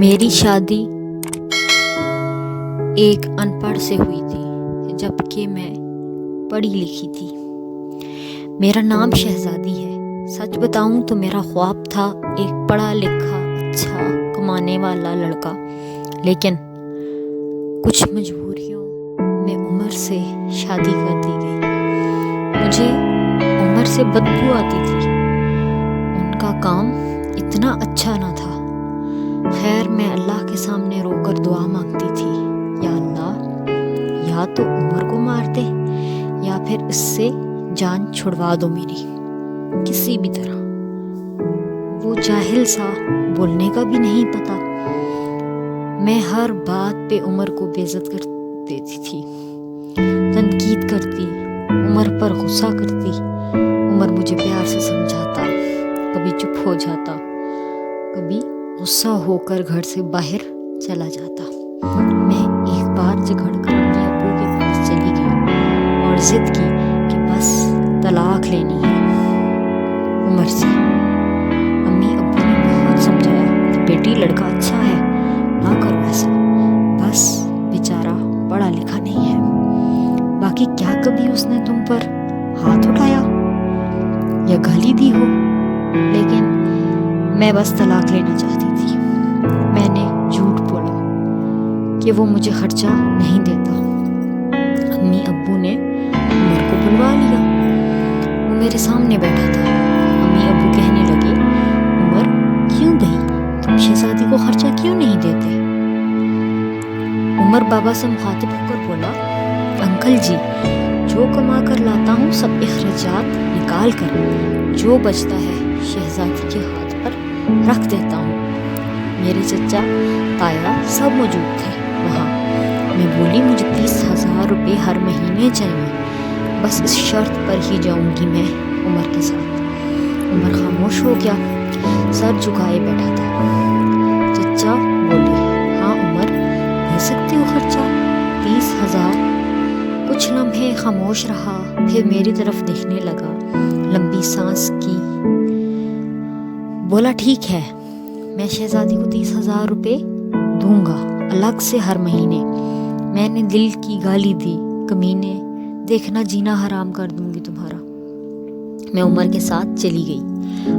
میری شادی ایک ان پڑھ سے ہوئی تھی جبکہ میں پڑھی لکھی تھی۔ میرا نام شہزادی ہے۔ سچ بتاؤں تو میرا خواب تھا ایک پڑھا لکھا اچھا کمانے والا لڑکا، لیکن کچھ مجبوریوں میں عمر سے شادی کر دی گئی۔ مجھے عمر سے بدبو آتی تھی، ان کا کام اتنا اچھا نہ تھا۔ خیر میں اللہ کے سامنے رو کر دعا مانگتی تھی، یا اللہ، یا تو عمر کو مار دے یا پھر اس سے جان چھڑوا دو میری کسی بھی طرح۔ وہ جاہل سا، بولنے کا بھی نہیں پتا۔ میں ہر بات پہ عمر کو بے عزت کر دیتی تھی، تنقید کرتی، عمر پر غصہ کرتی۔ عمر مجھے پیار سے سمجھاتا، کبھی چپ ہو جاتا، کبھی غصہ ہو کر گھر سے باہر چلا جاتا۔ میں ایک بار جھگڑ کر اپنے ابو کے پاس چلی گئی اور ضد کی کہ بس طلاق لینی ہے عمر سے۔ امی ابو نے بہت سمجھایا کہ بیٹی لڑکا اچھا ہے، نہ کرو ایسا، بس بیچارہ پڑھا لکھا نہیں ہے۔ باقی کیا کبھی اس نے تم پر ہاتھ اٹھایا یا گالی دی ہو؟ لیکن میں بس طلاق لینا چاہتی تھی۔ میں نے جھوٹ بولا کہ وہ مجھے خرچہ نہیں دیتا۔ امی ابو نے عمر کو بلوا لیا، وہ میرے سامنے بیٹھا تھا۔ امی ابو کہنے لگے، عمر کیوں بھائی تم شہزادی کو خرچہ کیوں نہیں دیتے؟ عمر بابا سے مخاطب ہو کر بولا، انکل جی، جو کما کر لاتا ہوں سب اخراجات نکال کر جو بچتا ہے شہزادی کے ہاتھ پر رکھ دیتا ہوں۔ میرے چچا تایا سب موجود تھے وہاں۔ میں بولی، مجھے 30,000 روپے ہر مہینے چاہیے، بس اس شرط پر ہی جاؤں گی میں عمر کے ساتھ۔ عمر خاموش ہو گیا، سر جھکائے بیٹھا تھا۔ چچا بولے، ہاں عمر، دے سکتے ہو خرچہ 30,000۔ کچھ لمحے خاموش رہا، پھر میری طرف دیکھنے لگا، لمبی سانس کی، بولا، ٹھیک ہے، میں شہزادی کو 30,000 روپے دوں گا الگ سے ہر مہینے۔ میں نے دل کی گالی دی، کمینے، دیکھنا جینا حرام کر دوں گی تمہارا۔ میں عمر کے ساتھ چلی گئی۔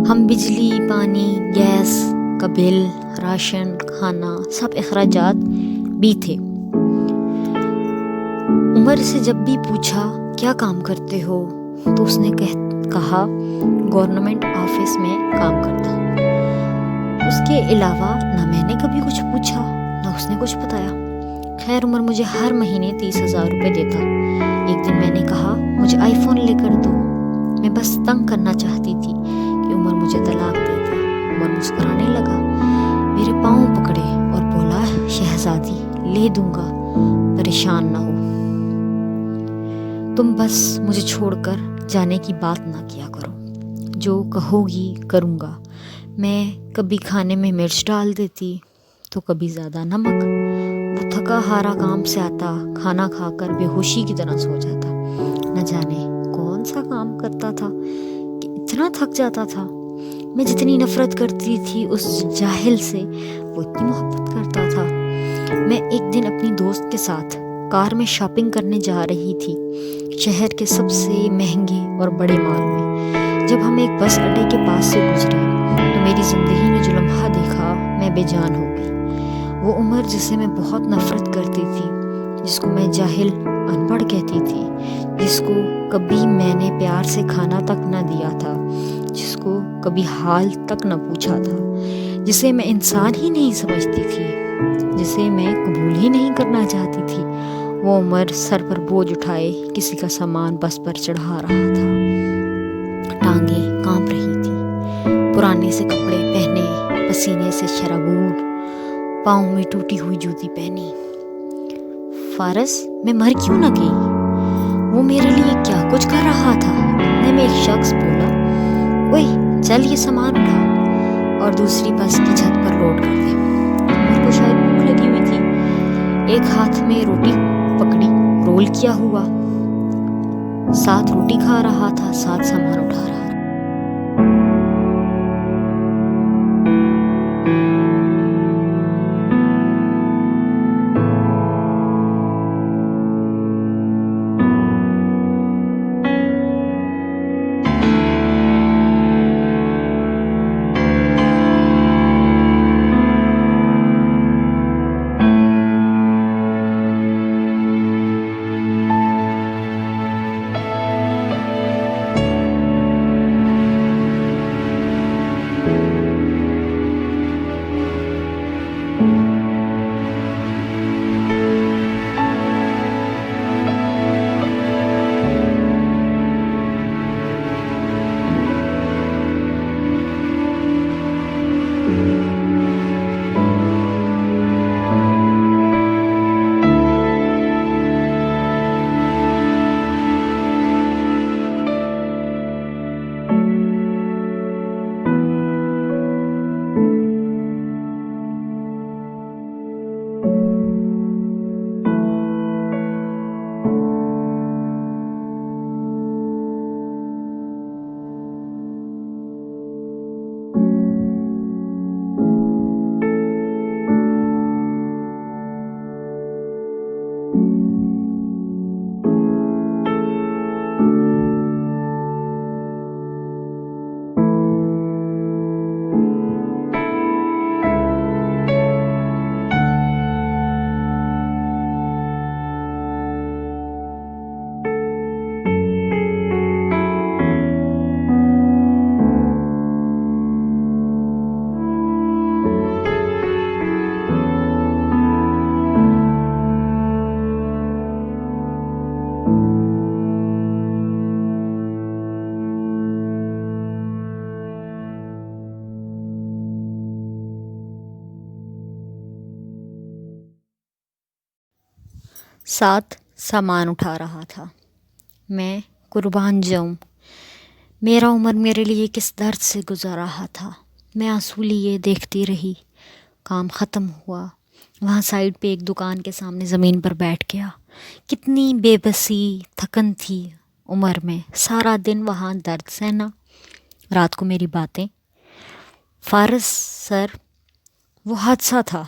ہم بجلی، پانی، گیس کا بل، راشن، کھانا، سب اخراجات بھی تھے۔ عمر سے جب بھی پوچھا کیا کام کرتے ہو تو اس نے کہا گورنمنٹ آفس میں کام کرتا ہوں۔ اس کے علاوہ نہ میں نے کبھی کچھ پوچھا نہ اس نے کچھ بتایا۔ خیر عمر مجھے ہر مہینے 30,000 روپے دیتا۔ ایک دن میں نے کہا، مجھے آئی فون لے کر دو۔ میں بس تنگ کرنا چاہتی تھی کہ عمر مجھے طلاق دے دے۔ عمر مسکرانے لگا، میرے پاؤں پکڑے اور بولا، شہزادی لے دوں گا، پریشان نہ ہو، تم بس مجھے چھوڑ کر جانے کی بات نہ کیا کرو، جو کہو گی کروں گا۔ میں کبھی کھانے میں مرچ ڈال دیتی تو کبھی زیادہ نمک۔ وہ تھکا ہارا کام سے آتا، کھانا کھا کر بے ہوشی کی طرح سو جاتا۔ نہ جانے کون سا کام کرتا تھا کہ اتنا تھک جاتا تھا۔ میں جتنی نفرت کرتی تھی اس جاہل سے، وہ اتنی محبت کرتا تھا۔ میں ایک دن اپنی دوست کے ساتھ کار میں شاپنگ کرنے جا رہی تھی، شہر کے سب سے مہنگے اور بڑے مال میں۔ جب ہم ایک بس اڈے کے پاس سے گزرے تو میری زندگی نے جو لمحہ دیکھا، میں بے جان ہو گئی۔ وہ عمر جسے میں بہت نفرت کرتی تھی، جس کو میں جاہل ان پڑھ کہتی تھی، جس کو کبھی میں نے پیار سے کھانا تک نہ دیا تھا، جس کو کبھی حال تک نہ پوچھا تھا، جسے میں انسان ہی نہیں سمجھتی تھی، جسے میں قبول ہی نہیں کرنا چاہتی تھی، وہ عمر سر پر بوجھ اٹھائے کسی کا سامان بس پر چڑھا رہا تھا۔ ٹانگیں کانپ رہی تھی، پرانے سے کپڑے پہنے، پسینے سے شرابور، پاؤں میں ٹوٹی ہوئی جوتی پہنی۔ فارس میں مر کیوں نہ گئی؟ وہ میرے لیے کیا کچھ کر رہا تھا؟ اتنے میں ایک شخص بولا، اوئے چل یہ سامان اٹھا اور دوسری بس کی چھت پر لوڈ کر دے۔ عمر کو شاید بھوک لگی ہوئی تھی، ایک ہاتھ میں روٹی پکڑی، رول کیا ہوا، ساتھ روٹی کھا رہا تھا، ساتھ سامان اٹھا رہا تھا۔ ساتھ سامان اٹھا رہا تھا۔ میں قربان جاؤں، میرا عمر میرے لیے کس درد سے گزر رہا تھا۔ میں آنسو لیے دیکھتی رہی۔ کام ختم ہوا، وہاں سائڈ پہ ایک دکان کے سامنے زمین پر بیٹھ گیا۔ کتنی بے بسی تھکن تھی عمر میں، سارا دن وہاں درد سہنا، رات کو میری باتیں۔ فارس سر، وہ حادثہ تھا،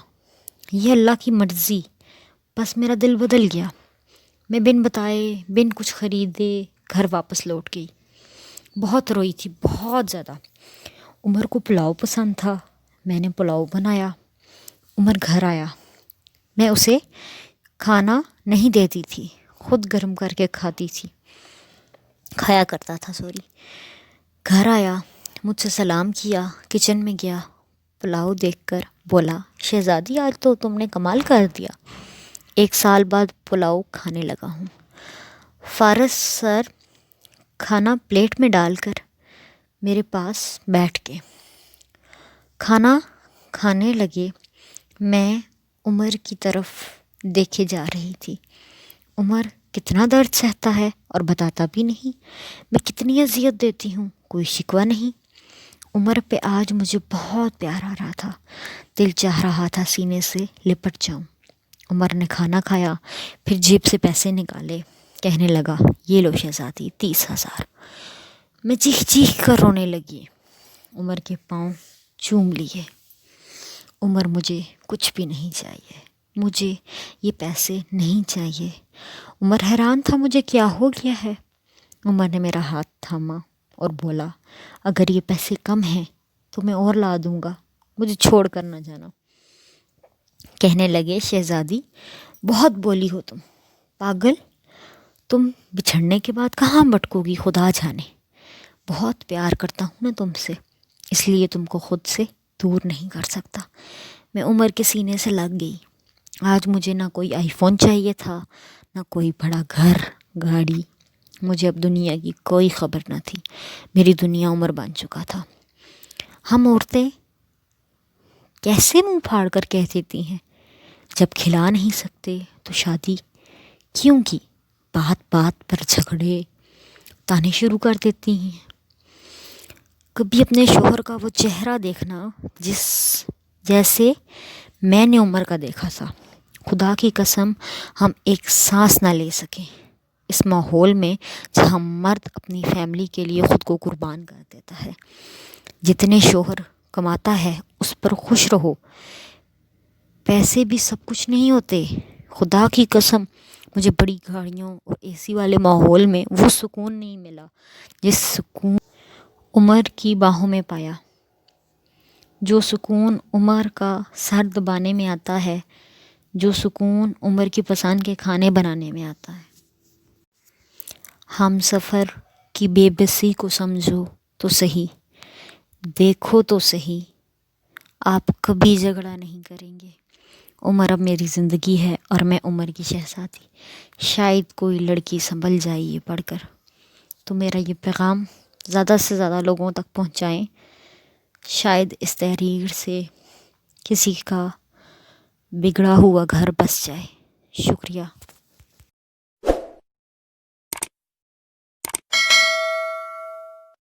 یہ اللہ کی مرضی، بس میرا دل بدل گیا۔ میں بن بتائے، بن کچھ خریدے گھر واپس لوٹ گئی۔ بہت روئی تھی، بہت زیادہ۔ عمر کو پلاؤ پسند تھا، میں نے پلاؤ بنایا۔ عمر گھر آیا، میں اسے کھانا نہیں دیتی تھی، خود گرم کر کے کھایا کرتا تھا۔ گھر آیا، مجھ سے سلام کیا، کچن میں گیا، پلاؤ دیکھ کر بولا، شہزادی آج تو تم نے کمال کر دیا، 1 سال بعد پلاؤ کھانے لگا ہوں۔ فارس سر کھانا پلیٹ میں ڈال کر میرے پاس بیٹھ کے کھانا کھانے لگے۔ میں عمر کی طرف دیکھے جا رہی تھی۔ عمر کتنا درد سہتا ہے اور بتاتا بھی نہیں، میں کتنی اذیت دیتی ہوں، کوئی شکوہ نہیں۔ عمر پہ آج مجھے بہت پیار آ رہا تھا، دل چاہ رہا تھا سینے سے لپٹ جاؤں۔ عمر نے کھانا کھایا، پھر جیب سے پیسے نکالے، کہنے لگا، یہ لو شہزادی 30,000۔ میں چیخ چیخ کر رونے لگی۔ عمر کے پاؤں چوم لیے۔ عمر، مجھے کچھ بھی نہیں چاہیے، مجھے یہ پیسے نہیں چاہیے۔ عمر حیران تھا مجھے کیا ہو گیا ہے۔ عمر نے میرا ہاتھ تھاما اور بولا، اگر یہ پیسے کم ہیں تو میں اور لا دوں گا، مجھے چھوڑ کر نہ جانا۔ کہنے لگے، شہزادی بہت بولی ہو تم، پاگل، تم بچھڑنے کے بعد کہاں بھٹکو گی خدا جانے۔ بہت پیار کرتا ہوں نا تم سے، اس لیے تم کو خود سے دور نہیں کر سکتا۔ میں عمر کے سینے سے لگ گئی۔ آج مجھے نہ کوئی آئی فون چاہیے تھا، نہ کوئی بڑا گھر گاڑی، مجھے اب دنیا کی کوئی خبر نہ تھی۔ میری دنیا عمر بن چکا تھا۔ ہم عورتیں کیسے منہ پھاڑ کر کہہ دیتی ہیں، جب کھلا نہیں سکتے تو شادی کیوں کی؟ بات بات پر جھگڑے تانے شروع کر دیتی ہیں۔ کبھی اپنے شوہر کا وہ چہرہ دیکھنا جیسے میں نے عمر کا دیکھا تھا۔ خدا کی قسم ہم ایک سانس نہ لے سکیں اس ماحول میں جہاں مرد اپنی فیملی کے لیے خود کو قربان کر دیتا ہے۔ جتنے شوہر کماتا ہے اس پر خوش رہو، پیسے بھی سب کچھ نہیں ہوتے۔ خدا کی قسم مجھے بڑی گاڑیوں اور اے سی والے ماحول میں وہ سکون نہیں ملا جس سکون عمر کی باہوں میں پایا، جو سکون عمر کا سر دبانے میں آتا ہے، جو سکون عمر کی پسند کے کھانے بنانے میں آتا ہے۔ ہم سفر کی بے بسی کو سمجھو تو صحیح، دیکھو تو صحیح، آپ کبھی جھگڑا نہیں کریں گے۔ عمر اب میری زندگی ہے اور میں عمر کی شہزادی۔ شاید کوئی لڑکی سنبھل جائے یہ پڑھ کر۔ تو میرا یہ پیغام زیادہ سے زیادہ لوگوں تک پہنچائیں، شاید اس تحریر سے کسی کا بگڑا ہوا گھر بس جائے۔ شکریہ۔